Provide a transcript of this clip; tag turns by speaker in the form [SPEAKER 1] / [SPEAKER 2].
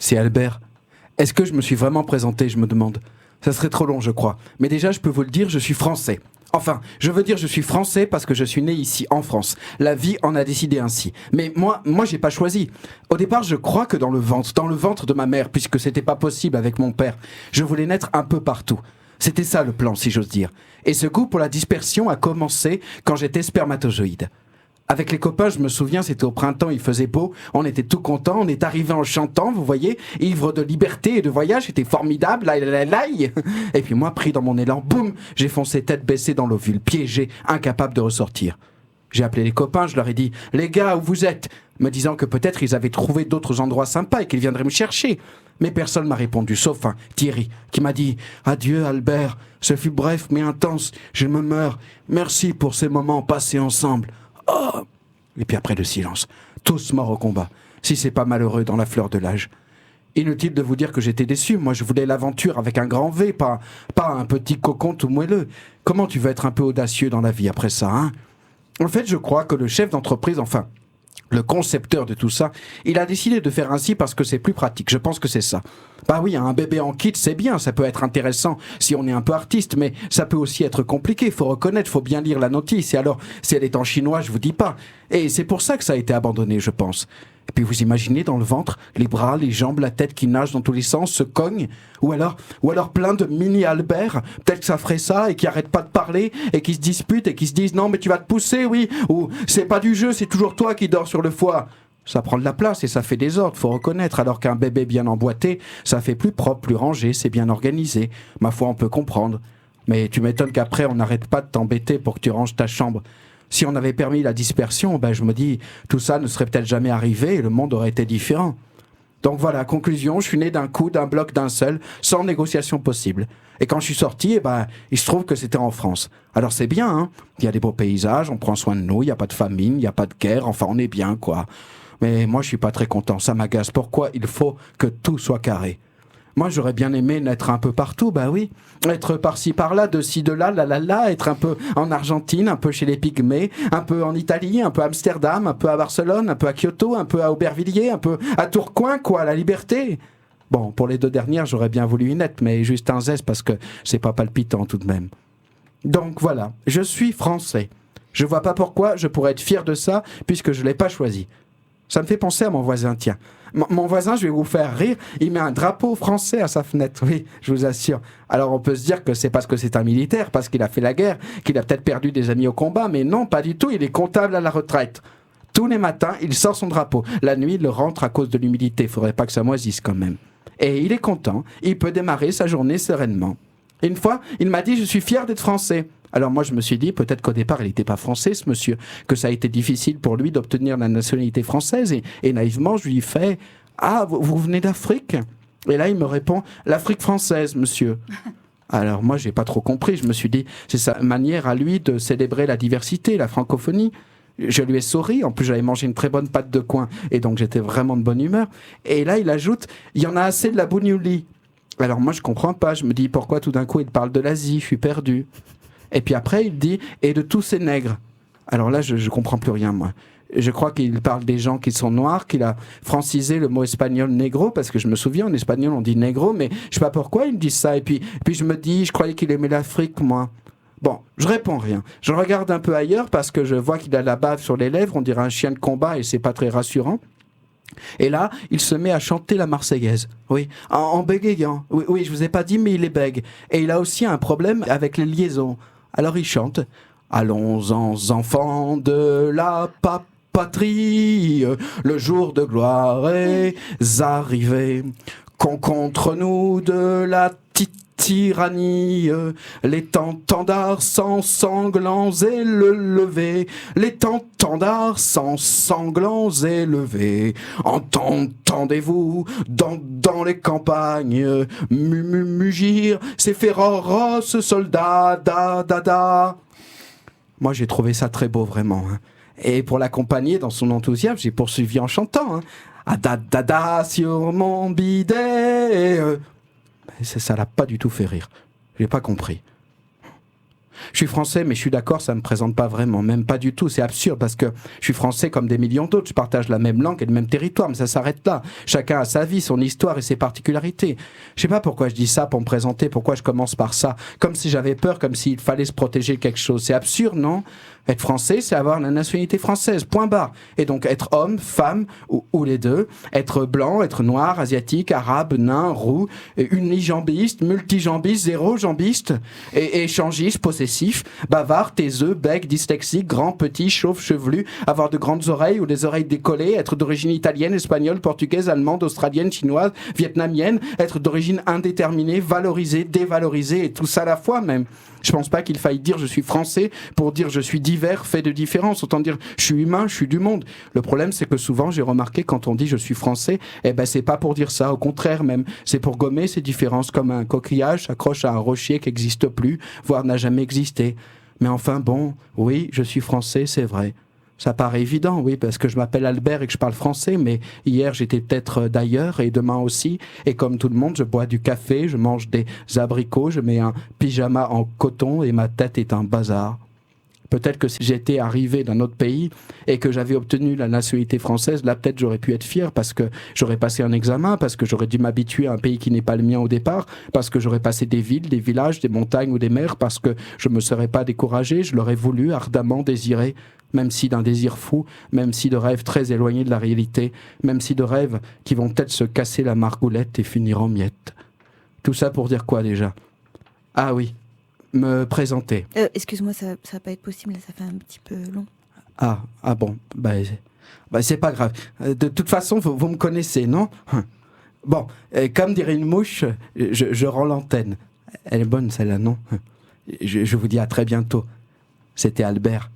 [SPEAKER 1] C'est Albert. Est-ce que je me suis vraiment présenté, je me demande. Ça serait trop long, je crois. Mais déjà, je peux vous le dire, je suis français. Enfin, je veux dire, je suis français parce que je suis né ici, en France. La vie en a décidé ainsi. Mais moi, j'ai pas choisi. Au départ, je crois que dans le ventre de ma mère, puisque c'était pas possible avec mon père, je voulais naître un peu partout. C'était ça le plan, si j'ose dire. Et ce goût pour la dispersion a commencé quand j'étais spermatozoïde. Avec les copains, je me souviens, c'était au printemps, il faisait beau, on était tout contents, on est arrivé en chantant, vous voyez, ivre de liberté et de voyage, c'était formidable, laï. Et puis moi, pris dans mon élan, boum, j'ai foncé tête baissée dans l'ovule, piégé, incapable de ressortir. J'ai appelé les copains, je leur ai dit « Les gars, où vous êtes ?» me disant que peut-être ils avaient trouvé d'autres endroits sympas et qu'ils viendraient me chercher. Mais personne m'a répondu, sauf un Thierry, qui m'a dit « Adieu Albert, ce fut bref mais intense, je me meurs, merci pour ces moments passés ensemble. » Oh ! Et puis après le silence, tous morts au combat, si c'est pas malheureux dans la fleur de l'âge. Inutile de vous dire que j'étais déçu, moi je voulais l'aventure avec un grand V, pas un petit cocon tout moelleux. Comment tu veux être un peu audacieux dans la vie après ça, hein ? En fait, je crois que le chef d'entreprise, enfin, le concepteur de tout ça, il a décidé de faire ainsi parce que c'est plus pratique, je pense que c'est ça. Bah oui, un bébé en kit, c'est bien, ça peut être intéressant si on est un peu artiste, mais ça peut aussi être compliqué, faut reconnaître, faut bien lire la notice, et alors, si elle est en chinois, je vous dis pas. Et c'est pour ça que ça a été abandonné, je pense. Et puis vous imaginez dans le ventre, les bras, les jambes, la tête qui nage dans tous les sens, se cogne, ou alors plein de mini-Albert, peut-être que ça ferait ça, et qui arrêtent pas de parler, et qui se disputent, et qui se disent « Non, mais tu vas te pousser, oui !» ou « C'est pas du jeu, c'est toujours toi qui dors sur le foie !» Ça prend de la place et ça fait des ordres, faut reconnaître, alors qu'un bébé bien emboîté, ça fait plus propre, plus rangé, c'est bien organisé. Ma foi, on peut comprendre. Mais tu m'étonnes qu'après, on n'arrête pas de t'embêter pour que tu ranges ta chambre. Si on avait permis la dispersion, je me dis, tout ça ne serait peut-être jamais arrivé et le monde aurait été différent. Donc voilà, conclusion, je suis né d'un coup, d'un bloc, d'un seul, sans négociation possible. Et quand je suis sorti, il se trouve que c'était en France. Alors c'est bien, hein. Il y a des beaux paysages, on prend soin de nous, il n'y a pas de famine, il n'y a pas de guerre, enfin on est bien, quoi. Mais moi je suis pas très content, ça m'agace. Pourquoi il faut que tout soit carré ? Moi, j'aurais bien aimé naître un peu partout, oui. Être par-ci, par-là, de ci, de là, être un peu en Argentine, un peu chez les Pygmées, un peu en Italie, un peu à Amsterdam, un peu à Barcelone, un peu à Kyoto, un peu à Aubervilliers, un peu à Tourcoing, quoi, la liberté. Bon, pour les 2 dernières, j'aurais bien voulu une lettre, mais juste un zeste parce que c'est pas palpitant tout de même. Donc voilà, je suis français. Je vois pas pourquoi je pourrais être fier de ça, puisque je l'ai pas choisi. Ça me fait penser à mon voisin, tiens. Mon voisin, je vais vous faire rire, il met un drapeau français à sa fenêtre, oui, je vous assure. Alors on peut se dire que c'est parce que c'est un militaire, parce qu'il a fait la guerre, qu'il a peut-être perdu des amis au combat, mais non, pas du tout, il est comptable à la retraite. Tous les matins, il sort son drapeau. La nuit, il le rentre à cause de l'humidité, faudrait pas que ça moisisse quand même. Et il est content, il peut démarrer sa journée sereinement. Une fois, il m'a dit « Je suis fier d'être français ». Alors moi je me suis dit, peut-être qu'au départ il n'était pas français ce monsieur, que ça a été difficile pour lui d'obtenir la nationalité française, et naïvement je lui fais « Ah, vous venez d'Afrique ?» Et là il me répond « L'Afrique française, monsieur ». Alors moi j'ai pas trop compris, je me suis dit, c'est sa manière à lui de célébrer la diversité, la francophonie. Je lui ai souri, en plus j'avais mangé une très bonne pâte de coin, et donc j'étais vraiment de bonne humeur. Et là il ajoute « Il y en a assez de la bougnouli ». Alors moi je comprends pas, je me dis pourquoi tout d'un coup il parle de l'Asie, je suis perdu. Et puis après, il dit « et de tous ces nègres ». Alors là, je comprends plus rien, moi. Je crois qu'il parle des gens qui sont noirs, qu'il a francisé le mot espagnol « negro », parce que je me souviens, en espagnol, on dit « negro », mais je sais pas pourquoi ils me disent ça. Et puis je me dis, je croyais qu'il aimait l'Afrique, moi. Bon, je réponds rien. Je regarde un peu ailleurs, parce que je vois qu'il a la bave sur les lèvres, on dirait un chien de combat, et c'est pas très rassurant. Et là, il se met à chanter la Marseillaise. Oui, en bégayant. Oui, je vous ai pas dit, mais il est bègue. Et il a aussi un problème avec les liaisons. Alors il chante « Allons-en enfants de la patrie, le jour de gloire est arrivé. Qu'on contre nous de la tyrannie, les tendards sans sanglants élevés, les tendards sans sanglants élevés. Entendez-vous dans les campagnes mugir ces féroces soldats, da. Moi j'ai trouvé ça très beau vraiment. Hein. Et pour l'accompagner dans son enthousiasme, j'ai poursuivi en chantant. Hein. Ah da sur mon bidet. Ça l'a pas du tout fait rire. J'ai pas compris. Je suis français, mais je suis d'accord, ça ne me présente pas vraiment, même pas du tout. C'est absurde parce que je suis français comme des millions d'autres. Je partage la même langue et le même territoire, mais ça s'arrête là. Chacun a sa vie, son histoire et ses particularités. Je sais pas pourquoi je dis ça pour me présenter, pourquoi je commence par ça. Comme si j'avais peur, comme s'il fallait se protéger de quelque chose. C'est absurde, non ? Être français, c'est avoir la nationalité française, point barre. Et donc être homme, femme, ou les deux. Être blanc, être noir, asiatique, arabe, nain, roux, unijambiste, multijambiste, zéro-jambiste, et échangiste, possessif, bavard, taiseux, bec, dyslexique, grand, petit, chauve, chevelu, avoir de grandes oreilles ou des oreilles décollées, être d'origine italienne, espagnole, portugaise, allemande, australienne, chinoise, vietnamienne, être d'origine indéterminée, valorisée, dévalorisée, et tout ça à la fois même. Je pense pas qu'il faille dire je suis français pour dire je suis divers, fait de différence. Autant dire je suis humain, je suis du monde. Le problème, c'est que souvent, j'ai remarqué quand on dit je suis français, c'est pas pour dire ça. Au contraire même, c'est pour gommer ces différences comme un coquillage s'accroche à un rocher qui n'existe plus, voire n'a jamais existé. Mais enfin bon, oui, je suis français, c'est vrai. Ça paraît évident, oui, parce que je m'appelle Albert et que je parle français, mais hier j'étais peut-être d'ailleurs et demain aussi. Et comme tout le monde, je bois du café, je mange des abricots, je mets un pyjama en coton et ma tête est un bazar. Peut-être que si j'étais arrivé d'un autre pays et que j'avais obtenu la nationalité française, là peut-être j'aurais pu être fier parce que j'aurais passé un examen, parce que j'aurais dû m'habituer à un pays qui n'est pas le mien au départ, parce que j'aurais passé des villes, des villages, des montagnes ou des mers, parce que je ne me serais pas découragé, je l'aurais voulu, ardemment désiré. Même si d'un désir fou, même si de rêves très éloignés de la réalité, même si de rêves qui vont peut-être se casser la margoulette et finir en miettes. Tout ça pour dire quoi déjà ? Ah oui, me présenter.
[SPEAKER 2] Excuse-moi, ça va pas être possible, là, ça fait un petit peu long.
[SPEAKER 1] Ah bon, c'est pas grave. De toute façon, vous me connaissez, non ? Bon, comme dirait une mouche, je rends l'antenne. Elle est bonne celle-là, non ? Je vous dis à très bientôt. C'était Albert.